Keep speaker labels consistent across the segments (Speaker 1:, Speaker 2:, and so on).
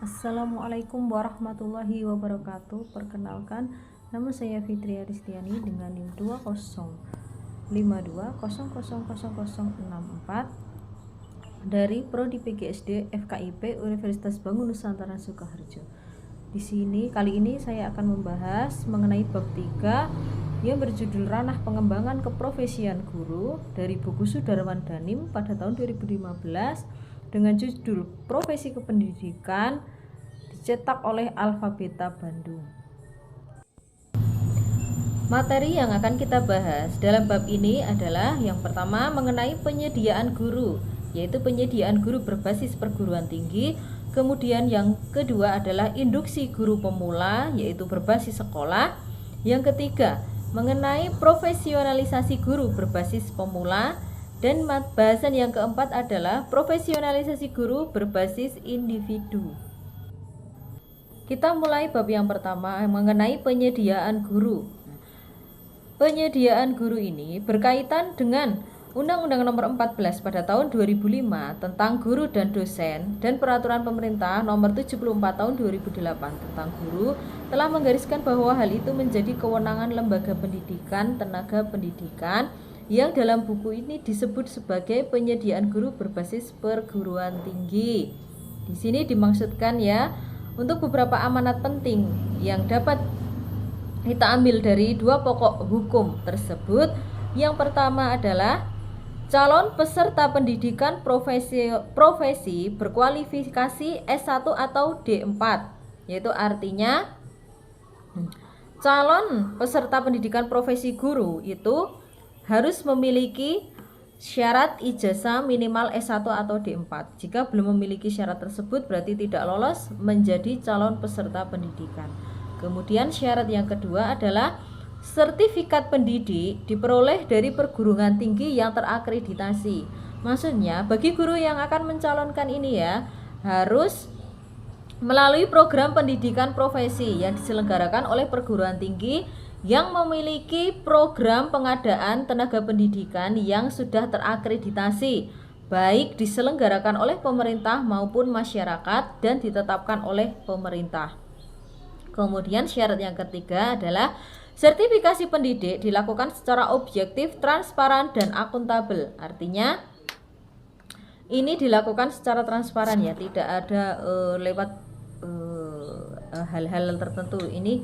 Speaker 1: Assalamualaikum warahmatullahi wabarakatuh. Perkenalkan, nama saya Fitri Aristiani dengan NIM 2052000064 dari Prodi PGSD FKIP Universitas Bangun Nusantara Sukoharjo. Di sini kali ini saya akan membahas mengenai bab 3 yang berjudul Ranah Pengembangan Keprofesian Guru dari buku Sudarman Danim pada tahun 2015 dengan judul Profesi Kependidikan, dicetak oleh Alfabeta Bandung. Materi yang akan kita bahas dalam bab ini adalah yang pertama mengenai penyediaan guru, yaitu penyediaan guru berbasis perguruan tinggi. Kemudian yang kedua adalah induksi guru pemula, yaitu berbasis sekolah. Yang ketiga mengenai profesionalisasi guru berbasis pemula. Dan bahasan yang keempat adalah profesionalisasi guru berbasis individu. Kita mulai bab yang pertama mengenai penyediaan guru. Penyediaan guru ini berkaitan dengan Undang-Undang Nomor 14 pada tahun 2005 tentang guru dan dosen dan Peraturan Pemerintah Nomor 74 tahun 2008 tentang guru telah menggariskan bahwa hal itu menjadi kewenangan lembaga pendidikan, tenaga pendidikan yang dalam buku ini disebut sebagai penyediaan guru berbasis perguruan tinggi. Di sini dimaksudkan ya untuk beberapa amanat penting yang dapat kita ambil dari dua pokok hukum tersebut. Yang pertama adalah calon peserta pendidikan profesi berkualifikasi S1 atau D4, yaitu artinya calon peserta pendidikan profesi guru itu harus memiliki syarat ijazah minimal S1 atau D4. Jika belum memiliki syarat tersebut berarti tidak lolos menjadi calon peserta pendidikan. Kemudian syarat yang kedua adalah sertifikat pendidik diperoleh dari perguruan tinggi yang terakreditasi. Maksudnya bagi guru yang akan mencalonkan ini ya harus melalui program pendidikan profesi yang diselenggarakan oleh perguruan tinggi yang memiliki program pengadaan tenaga pendidikan yang sudah terakreditasi, baik diselenggarakan oleh pemerintah maupun masyarakat dan ditetapkan oleh pemerintah. Kemudian syarat yang ketiga adalah sertifikasi pendidik dilakukan secara objektif, transparan, dan akuntabel. Artinya ini dilakukan secara transparan ya, tidak ada lewat hal-hal tertentu. Ini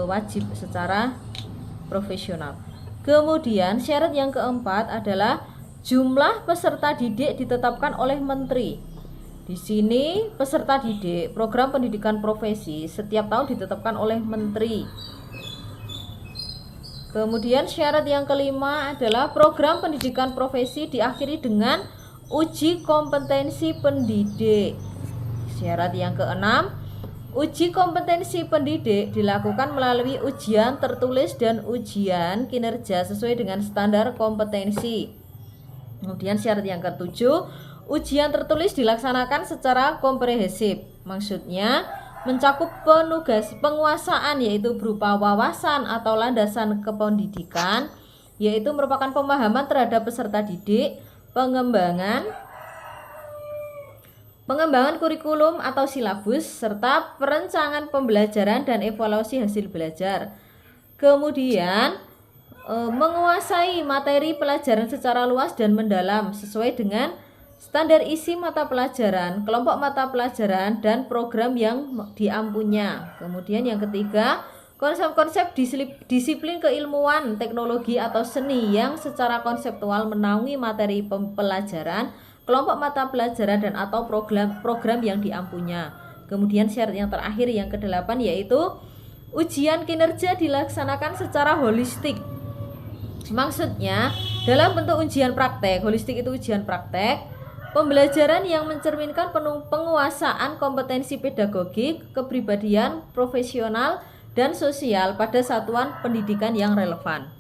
Speaker 1: wajib secara profesional. Kemudian syarat yang keempat adalah jumlah peserta didik ditetapkan oleh menteri. Di sini peserta didik program pendidikan profesi setiap tahun ditetapkan oleh menteri. Kemudian syarat yang kelima adalah program pendidikan profesi diakhiri dengan uji kompetensi pendidik. Syarat yang keenam, uji kompetensi pendidik dilakukan melalui ujian tertulis dan ujian kinerja sesuai dengan standar kompetensi. Kemudian syarat yang ketujuh, ujian tertulis dilaksanakan secara komprehensif. Maksudnya mencakup penguasaan yaitu berupa wawasan atau landasan kependidikan, yaitu merupakan pemahaman terhadap peserta didik, pengembangan kurikulum atau silabus, serta perencanaan pembelajaran dan evaluasi hasil belajar. Kemudian menguasai materi pelajaran secara luas dan mendalam sesuai dengan standar isi mata pelajaran, kelompok mata pelajaran, dan program yang diampunya. Kemudian yang ketiga, konsep-konsep disiplin keilmuan, teknologi, atau seni yang secara konseptual menaungi materi pelajaran, kelompok mata pelajaran, dan atau program yang diampunya. Kemudian syarat yang terakhir yang kedelapan yaitu ujian kinerja dilaksanakan secara holistik. Maksudnya dalam bentuk ujian praktek. Holistik itu ujian praktek, pembelajaran yang mencerminkan penguasaan kompetensi pedagogik, kepribadian, profesional, dan sosial pada satuan pendidikan yang relevan.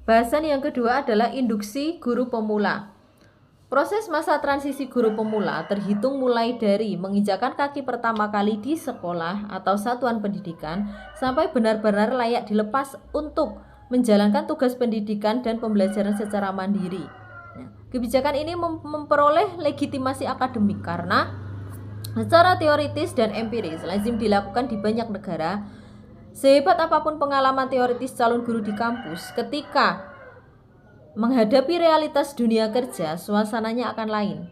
Speaker 1: Bahasan yang kedua adalah induksi guru pemula. Proses masa transisi guru pemula terhitung mulai dari menginjakkan kaki pertama kali di sekolah atau satuan pendidikan sampai benar-benar layak dilepas untuk menjalankan tugas pendidikan dan pembelajaran secara mandiri. Nah, kebijakan ini memperoleh legitimasi akademik karena secara teoritis dan empiris lazim dilakukan di banyak negara. Sehebat apapun pengalaman teoritis calon guru di kampus, ketika menghadapi realitas dunia kerja, suasananya akan lain.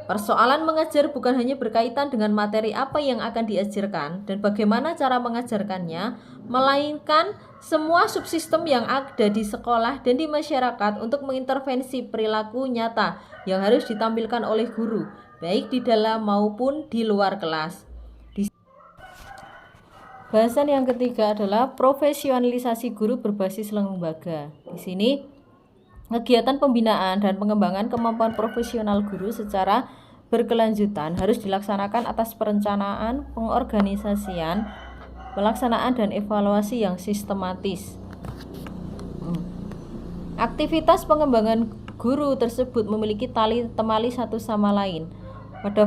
Speaker 1: Persoalan mengajar bukan hanya berkaitan dengan materi apa yang akan diajarkan dan bagaimana cara mengajarkannya, melainkan semua subsistem yang ada di sekolah dan di masyarakat untuk mengintervensi perilaku nyata yang harus ditampilkan oleh guru, baik di dalam maupun di luar kelas. Bahasan yang ketiga adalah profesionalisasi guru berbasis lembaga. Di sini kegiatan pembinaan dan pengembangan kemampuan profesional guru secara berkelanjutan harus dilaksanakan atas perencanaan, pengorganisasian, pelaksanaan dan evaluasi yang sistematis. Aktivitas pengembangan guru tersebut memiliki tali temali satu sama lain. Pada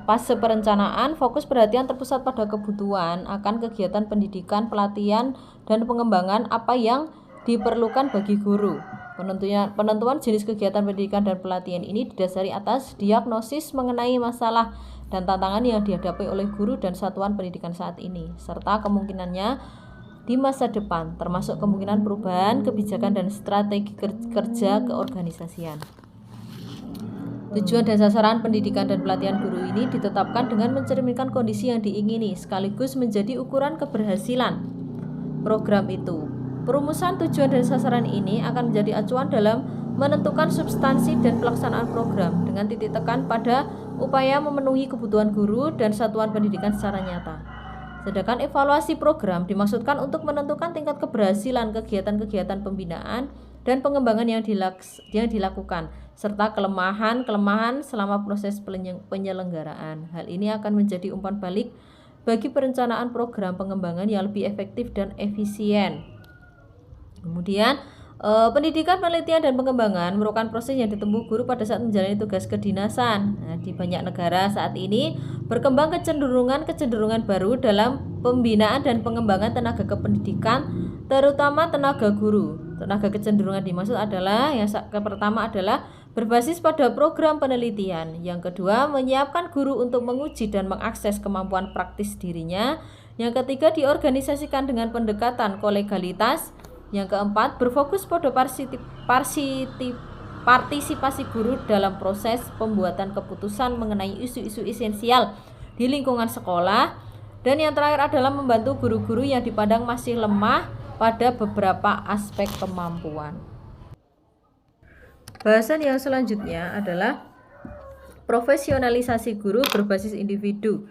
Speaker 1: fase perencanaan, fokus perhatian terpusat pada kebutuhan akan kegiatan pendidikan, pelatihan, dan pengembangan apa yang diperlukan bagi guru. Penentuan jenis kegiatan pendidikan dan pelatihan ini didasari atas diagnosis mengenai masalah dan tantangan yang dihadapi oleh guru dan satuan pendidikan saat ini, serta kemungkinannya di masa depan, termasuk kemungkinan perubahan kebijakan dan strategi kerja keorganisasian. Tujuan dan sasaran pendidikan dan pelatihan guru ini ditetapkan dengan mencerminkan kondisi yang diingini, sekaligus menjadi ukuran keberhasilan program itu. Perumusan tujuan dan sasaran ini akan menjadi acuan dalam menentukan substansi dan pelaksanaan program dengan titik tekan pada upaya memenuhi kebutuhan guru dan satuan pendidikan secara nyata. Sedangkan evaluasi program dimaksudkan untuk menentukan tingkat keberhasilan kegiatan-kegiatan pembinaan dan pengembangan yang dilakukan, serta kelemahan-kelemahan selama proses penyelenggaraan. Hal ini akan menjadi umpan balik bagi perencanaan program pengembangan yang lebih efektif dan efisien. Kemudian pendidikan, penelitian, dan pengembangan merupakan proses yang ditempuh guru pada saat menjalani tugas kedinasan. Nah, di banyak negara saat ini berkembang kecenderungan baru dalam pembinaan dan pengembangan tenaga kependidikan, terutama tenaga guru. Tenaga kecenderungan dimaksud adalah yang pertama adalah berbasis pada program penelitian. Yang kedua, menyiapkan guru untuk menguji dan mengakses kemampuan praktis dirinya. Yang ketiga, diorganisasikan dengan pendekatan kolegalitas. Yang keempat, berfokus pada partisipasi guru dalam proses pembuatan keputusan mengenai isu-isu esensial di lingkungan sekolah. Dan yang terakhir adalah membantu guru-guru yang dipandang masih lemah pada beberapa aspek kemampuan. Bahasan yang selanjutnya adalah profesionalisasi guru berbasis individu.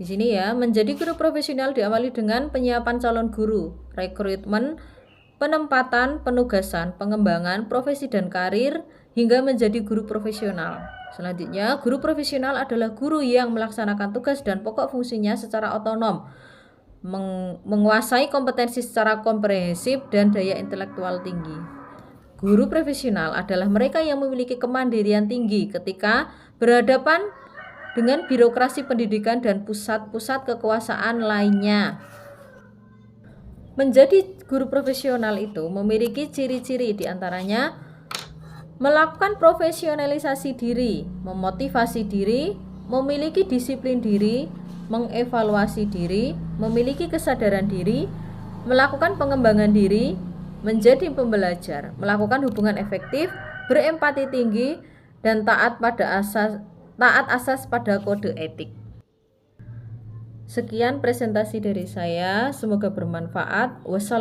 Speaker 1: Di sini ya, menjadi guru profesional diawali dengan penyiapan calon guru, rekrutmen, penempatan, penugasan, pengembangan profesi dan karir hingga menjadi guru profesional. Selanjutnya, guru profesional adalah guru yang melaksanakan tugas dan pokok fungsinya secara otonom, menguasai kompetensi secara komprehensif dan daya intelektual tinggi. Guru profesional adalah mereka yang memiliki kemandirian tinggi ketika berhadapan dengan birokrasi pendidikan dan pusat-pusat kekuasaan lainnya. Menjadi guru profesional itu memiliki ciri-ciri, diantaranya melakukan profesionalisasi diri, memotivasi diri, memiliki disiplin diri, mengevaluasi diri, memiliki kesadaran diri, melakukan pengembangan diri, menjadi pembelajar, melakukan hubungan efektif, berempati tinggi, dan taat asas pada kode etik. Sekian presentasi dari saya, semoga bermanfaat.